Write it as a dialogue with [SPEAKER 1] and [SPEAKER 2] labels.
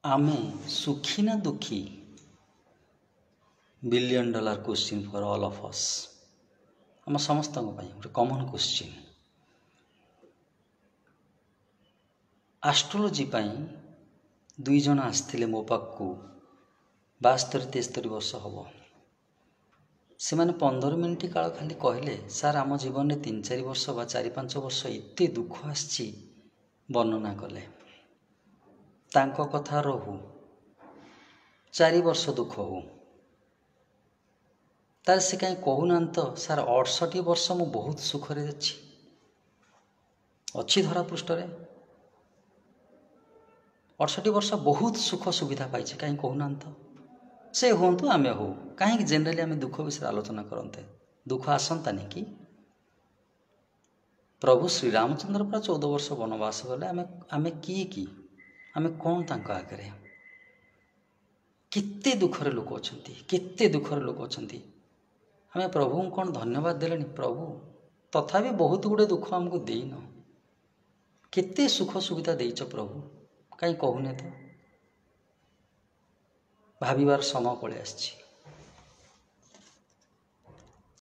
[SPEAKER 1] आमे सुखी ना दुखी? $1 billion question for all of us. आम समस्त गोटे कॉमन क्वेश्चन। एस्ट्रोलॉजी दुई जन आसते मो पाखु 72-73 वर्ष हम। से माने 15 मिनिट काल खाली कहले सार आम जीवन में 3-4 वर्ष बा 4-5 वर्ष एते दुख आसी वर्णना कले। तांको कथा रहू 4 वर्ष दुख हो तार से कहीं कहूना तो सार 68 वर्ष मु बहुत सुखरे अच्छी धरा पृष्ठ 68 वर्ष बहुत सुख सुविधा पाई कहीं कहूना तो से हूँ आमे हो कहीं जेनराली आम दुख विषय आलोचना करते दुख आसंतानी कि प्रभु श्रीरामचंद्र पूरा 14 वर्ष वनवास गले आमे कि आमे कौन तांको आगे केते दुखरे लोक अच्छा केते दुखरे लोक अच्छा आमे प्रभु कौन धन्यवाद देले प्रभु तथापि बहुत गुड़े दुख आमको देन केते सुख सुविधा देच प्रभु कहीं कहूने तो भाविबार समय पड़े आछि।